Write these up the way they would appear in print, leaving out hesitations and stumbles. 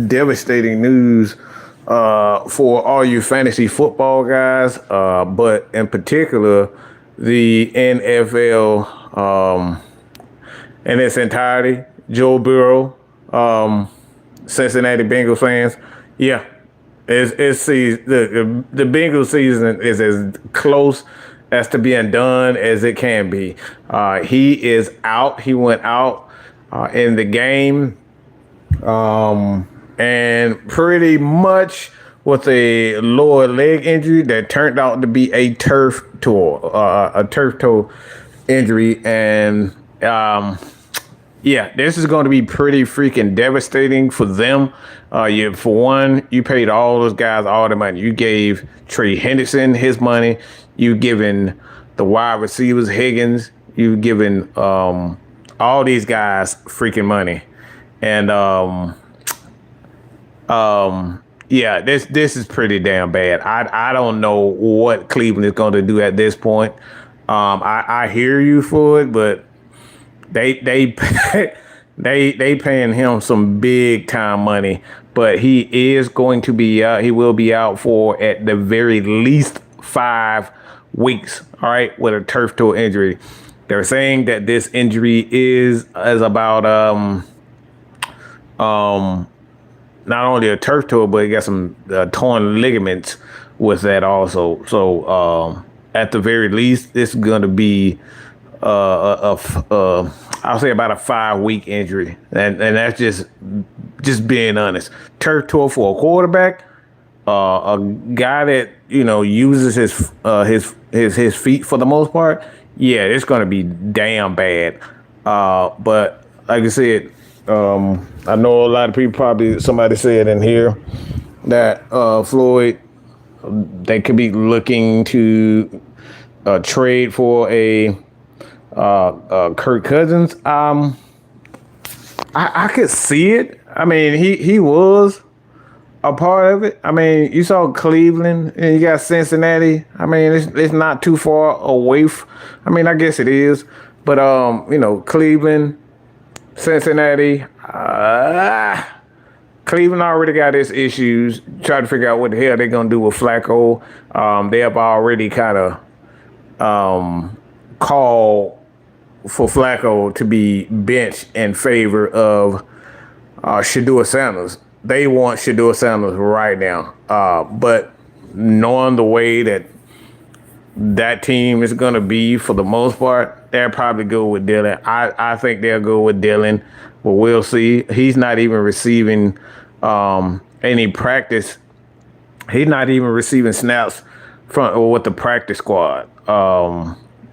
devastating news for all you fantasy football guys, but in particular, the NFL in its entirety. Joe Burrow, Cincinnati Bengals fans, yeah, the Bengals season is as close as to being done as it can be. He is out. He went out in the game and pretty much with a lower leg injury that turned out to be a turf toe injury, and yeah, this is going to be pretty freaking devastating for them. For one, you paid all those guys all the money. You gave Trey Henderson his money. You given the wide receivers Higgins. You given all these guys freaking money, and yeah, this is pretty damn bad. I don't know what Cleveland is going to do at this point. I hear you for it, but they paying him some big time money, but he is going to be out. He will be out for at the very least 5 weeks. All right, with a turf toe injury. They're saying that this injury is about not only a turf toe, but he got some torn ligaments with that also. So at the very least, this is going to be I'll say about a 5-week injury, and that's just being honest. Turf toe for a quarterback, a guy that uses his feet for the most part. Yeah, it's going to be damn bad. But like I said, I know a lot of people, probably somebody said in here that Floyd, they could be looking to trade for a Kirk Cousins. I could see it. I mean, he was a part of it. I mean, you saw Cleveland and you got Cincinnati. I mean, it's not too far away. I mean, I guess it is, but Cleveland, Cincinnati, Cleveland already got its issues. Try to figure out what the hell they're gonna do with Flacco. They have already kind of called for Flacco to be benched in favor of Shedeur Sanders. They want Shedeur Sanders right now. But knowing the way that team is going to be for the most part, they'll probably go with Dillon. I think they'll go with Dillon, but we'll see. He's not even receiving any practice. He's not even receiving snaps with the practice squad.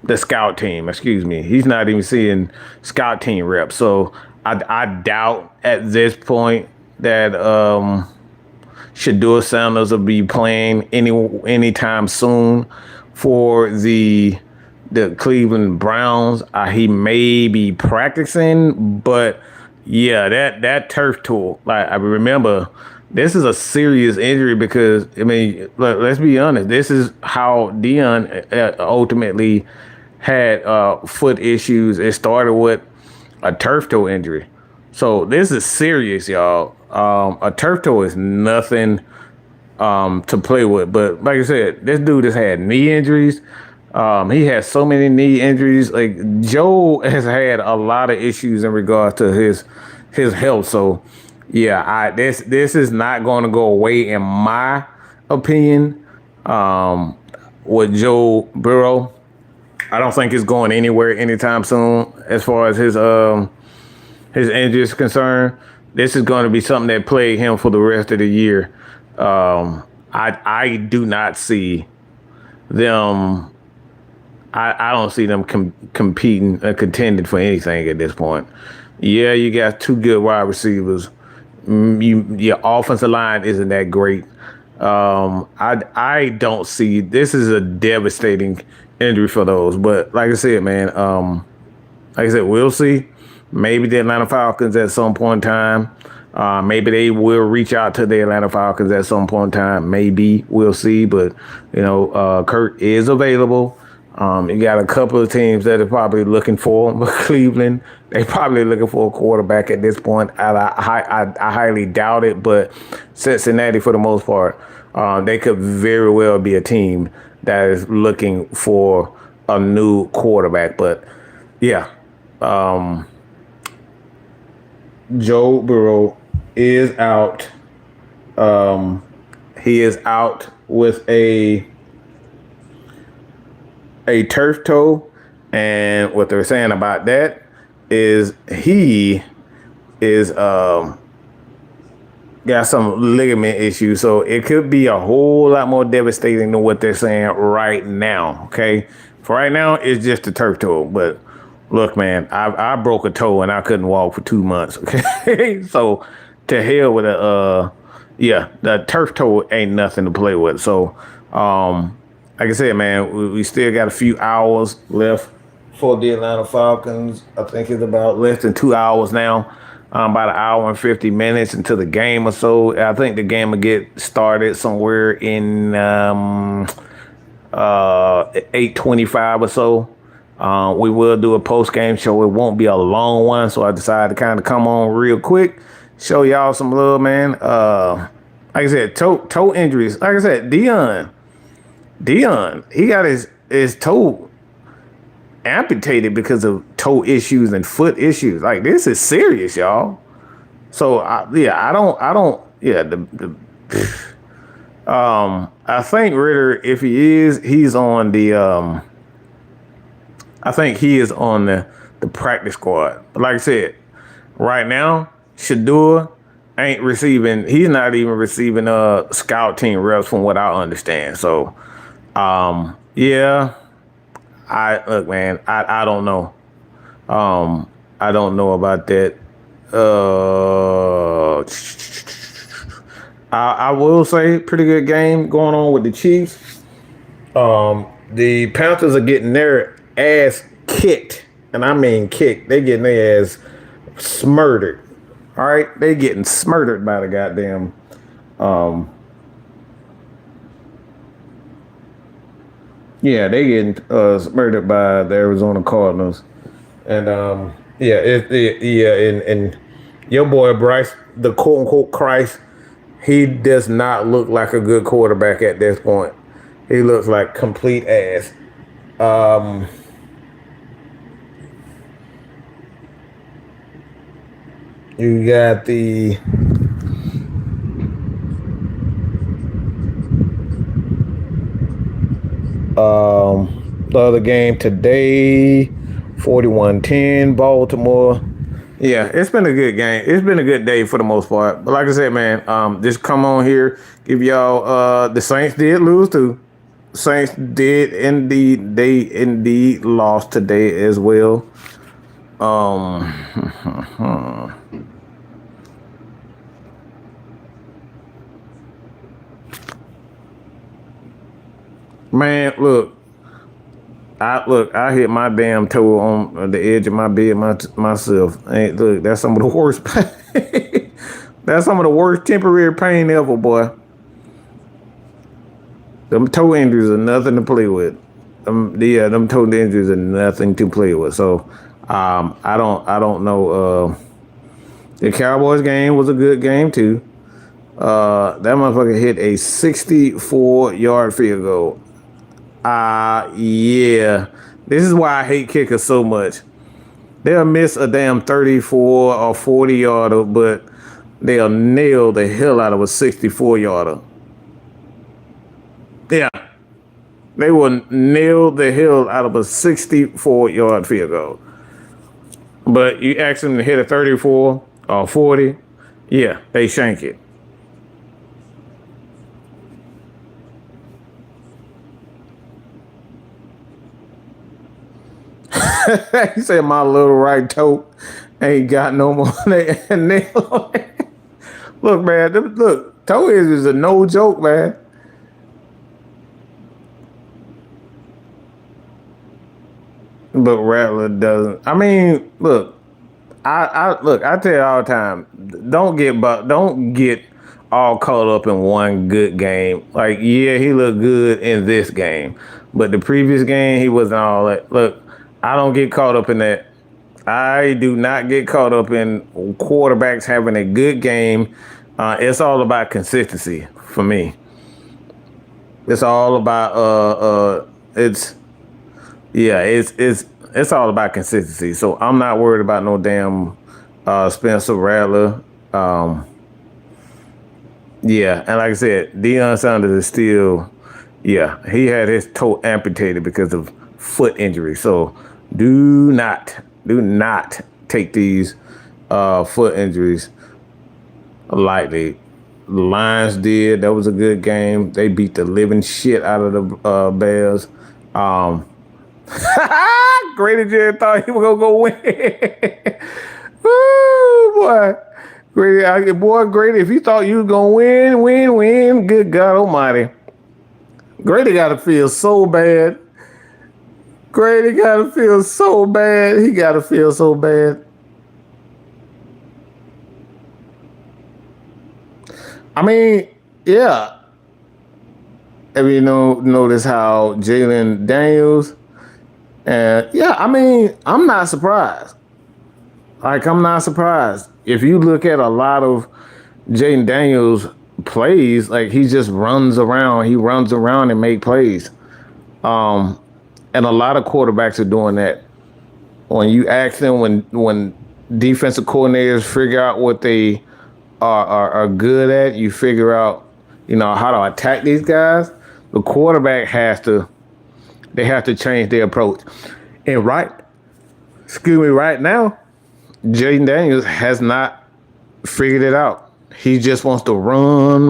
The scout team, excuse me. He's not even seeing scout team reps. So I doubt at this point that Shedeur Sanders will be playing anytime soon for the Cleveland Browns. He may be practicing, but yeah, that turf toe. Like, I remember, this is a serious injury because, I mean, let's be honest. This is how Dion ultimately had foot issues. It started with a turf toe injury. So this is serious, y'all. A turf toe is nothing to play with. But like I said, this dude has had knee injuries. He has so many knee injuries. Like, Joe has had a lot of issues in regards to his health. So yeah, this is not going to go away, in my opinion. With Joe Burrow, I don't think it's going anywhere anytime soon as far as his injury is concerned. This is going to be something that plague him for the rest of the year. I do not see them. I don't see them competing, contending for anything at this point. Yeah, you got 2 good wide receivers. Your offensive line isn't that great. I don't see. This is a devastating injury for those. But like I said, man, we'll see. Maybe the Atlanta Falcons at some point in time. Maybe they will reach out to the Atlanta Falcons at some point in time. Maybe, we'll see. But Kurt is available. You got a couple of teams that are probably looking for him, but Cleveland, they probably looking for a quarterback at this point. I highly doubt it, but Cincinnati, for the most part, they could very well be a team that is looking for a new quarterback. But yeah, Joe Burrow is out. He is out with a turf toe, and what they're saying about that is he is got some ligament issues, so it could be a whole lot more devastating than what they're saying right now. Okay, for right now, it's just a turf toe, but look, man, I broke a toe and I couldn't walk for 2 months. Okay, so to hell with the turf toe ain't nothing to play with. So, like I said, man, we still got a few hours left for the Atlanta Falcons. I think it's about less than 2 hours now. About an hour and 50 minutes into the game or so. I think the game will get started somewhere in 8:25 or so. We will do a post-game show. It won't be a long one, so I decided to kind of come on real quick, show y'all some love, man. Like I said, toe injuries. Like I said, Dion, he got his toe amputated because of toe issues and foot issues. Like, this is serious, y'all. So I think Ritter, if he's on the I think he is on the practice squad. But like I said, right now, Shador he's not even receiving scout team reps from what I understand. So yeah. I don't know. I don't know about that. I will say pretty good game going on with the Chiefs. The Panthers are getting their ass kicked, and I mean kicked. They getting their ass smurdered. All right, they getting smurdered by the goddamn. Yeah, they getting murdered by the Arizona Cardinals, and and your boy Bryce, the quote unquote Christ, he does not look like a good quarterback at this point. He looks like complete ass. You got the other game today, 41-10, Baltimore. Yeah, it's been a good game. It's been a good day for the most part. But like I said, man, just come on here, give y'all the Saints did lose too. Saints did indeed lost today as well. Man, look, I hit my damn toe on the edge of my bed myself. Look, that's some of the worst pain. That's some of the worst temporary pain ever, boy. Them toe injuries are nothing to play with. Them toe injuries are nothing to play with. So, I don't know. The Cowboys game was a good game too. That motherfucker hit a 64-yard field goal. Yeah. This is why I hate kickers so much. They'll miss a damn 34 or 40-yarder, but they'll nail the hell out of a 64-yarder. Yeah. They will nail the hell out of a 64-yard field goal. But you ask them to hit a 34 or 40, yeah, they shank it. He said my little right toe ain't got no more nail. Look, man, look, toe is a no joke, man. But Rattler doesn't. I mean, look, I tell you all the time, don't get all caught up in one good game. Like, yeah, he looked good in this game, but the previous game he wasn't all that. Look, I don't get caught up in that. I do not get caught up in quarterbacks having a good game. It's all about consistency for me. It's all about it's yeah, it's all about consistency. So I'm not worried about no damn Spencer Rattler. Yeah, and like I said, Deion Sanders is still, yeah, he had his toe amputated because of foot injury. So do not take these foot injuries lightly. The Lions did. That was a good game. They beat the living shit out of the Bears. Grady Jarrett thought he was gonna go win. Woo, boy. Grady, if you thought you was gonna win, good God Almighty. Grady gotta feel so bad. Grady gotta feel so bad. He gotta feel so bad. I mean, yeah. Have you notice how Jalen Daniels? And yeah, I mean, I'm not surprised. Like, I'm not surprised. If you look at a lot of Jaden Daniels plays, like, he just runs around. He runs around and make plays. And a lot of quarterbacks are doing that. When you ask them, when defensive coordinators figure out what they are good at, you figure out, how to attack these guys. The quarterback they have to change their approach. And right now, Jaden Daniels has not figured it out. He just wants to run.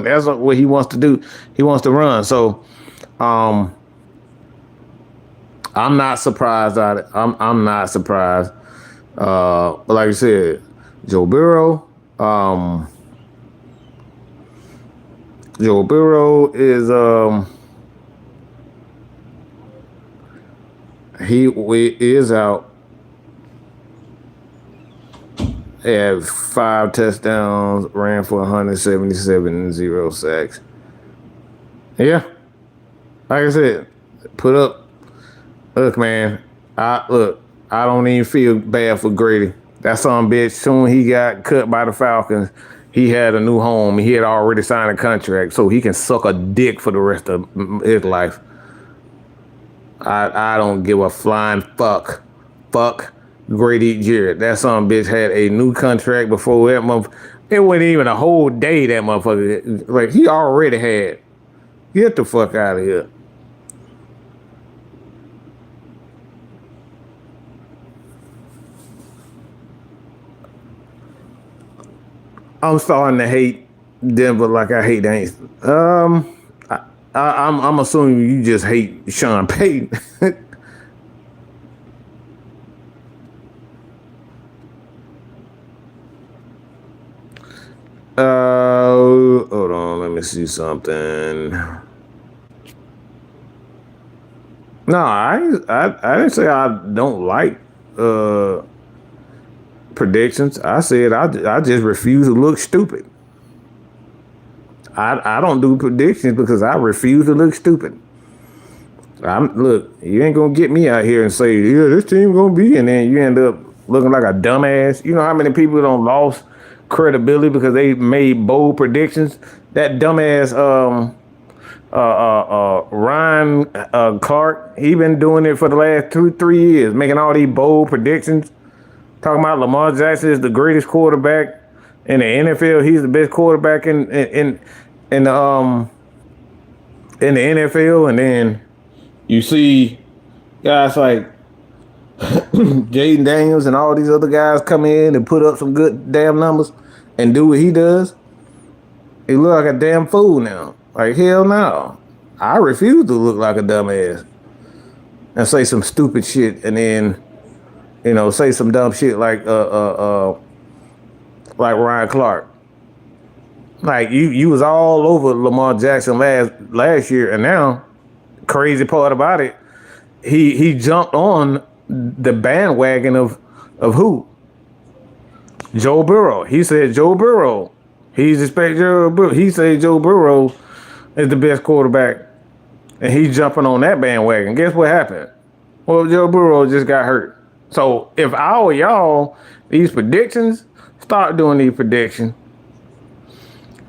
That's what he wants to do. He wants to run. So, I'm not surprised at it. I'm not surprised. But like I said, Joe Burrow is he is out. He had 5 touchdowns, ran for 177 and 0 sacks. Yeah, like I said, look, man. I don't even feel bad for Grady. That son bitch, soon he got cut by the Falcons, he had a new home. He had already signed a contract, so he can suck a dick for the rest of his life. I don't give a flying fuck. Fuck Grady Jarrett. That son bitch had a new contract before that month. It wasn't even a whole day that motherfucker. Like, he already had. Get the fuck out of here. I'm starting to hate Denver like I hate the Aints. I'm assuming you just hate Sean Payton. Hold on, let me see something. No, I didn't say I don't like predictions. I said I just refuse to look stupid. I don't do predictions because I refuse to look stupid. Look, you ain't gonna get me out here and say, yeah, this team gonna be, and then you end up looking like a dumbass. You know how many people don't lost credibility because they made bold predictions? That dumbass Ryan Clark, he been doing it for the last 2-3 years, making all these bold predictions, talking about Lamar Jackson is the greatest quarterback in the NFL. He's the best quarterback in the NFL, and then you see guys like Jaden Daniels and all these other guys come in and put up some good damn numbers and do what he does. He look like a damn fool now. Like, hell no. I refuse to look like a dumbass and say some stupid shit and then, say some dumb shit like Ryan Clark. Like, you was all over Lamar Jackson last year, and now, crazy part about it, he jumped on the bandwagon of who? Joe Burrow. He said Joe Burrow. He's expecting Joe Burrow. He said Joe Burrow is the best quarterback, and he's jumping on that bandwagon. Guess what happened? Well, Joe Burrow just got hurt. So if I were y'all, these predictions, start doing these predictions.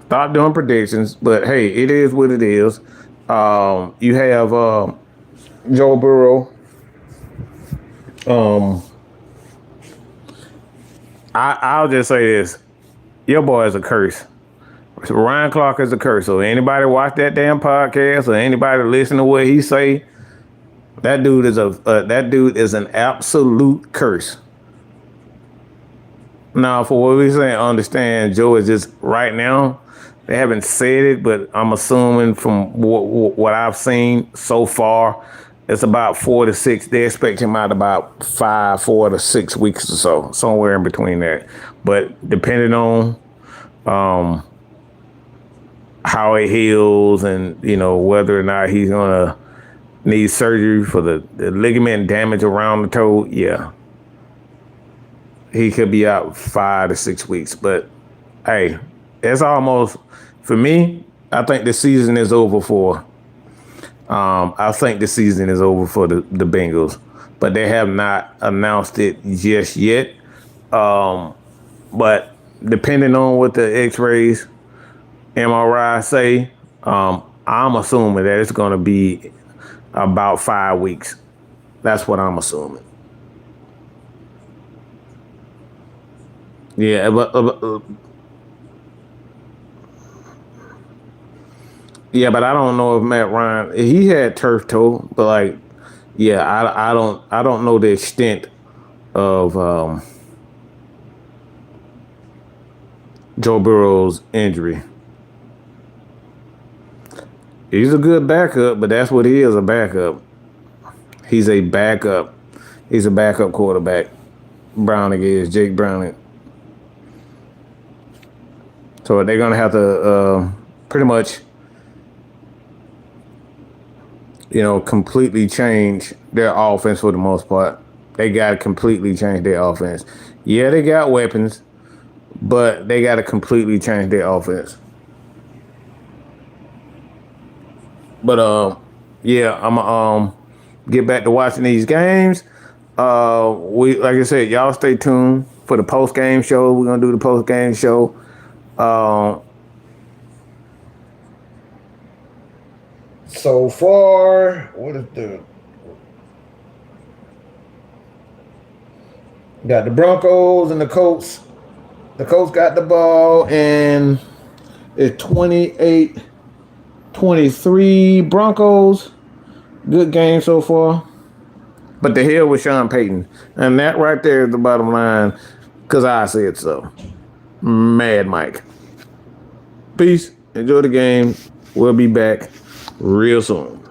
Stop doing predictions. But hey, it is what it is. You have Joe Burrow. I'll just say this. Your boy is a curse. Ryan Clark is a curse. So anybody watch that damn podcast or anybody listen to what he say, that dude is an absolute curse. Now, for what we say, understand Joe is just right now. They haven't said it, but I'm assuming from what I've seen so far, it's about 4 to 6. They expect him out about 4 to 6 weeks or so, somewhere in between that. But depending on how it heals and, whether or not he's going to need surgery for the ligament damage around the toe, yeah. He could be out 5 to 6 weeks. But, hey, it's almost, for me, I think the season is over for I think the season is over for the Bengals, but they have not announced it just yet. But depending on what the X-rays, MRI say, I'm assuming that it's going to be about 5 weeks. That's what I'm assuming. Yeah, but yeah, but I don't know if Matt Ryan, he had turf toe, but I don't know the extent of Joe Burrow's injury. He's a good backup, but that's what he is, a backup. He's a backup. He's a backup quarterback. Browning is Jake Browning. So they're going to have to pretty much, completely change their offense for the most part. They got to completely change their offense. Yeah, they got weapons, but they got to completely change their offense. But, I'm going to get back to watching these games. Like I said, y'all stay tuned for the post-game show. We're going to do the post-game show. So far, what is got the Broncos and the Colts. The Colts got the ball, and it's 28-23 Broncos. Good game so far. But the hell with Sean Payton. And that right there is the bottom line, because I said so. Mad Mike. Peace. Enjoy the game. We'll be back real soon.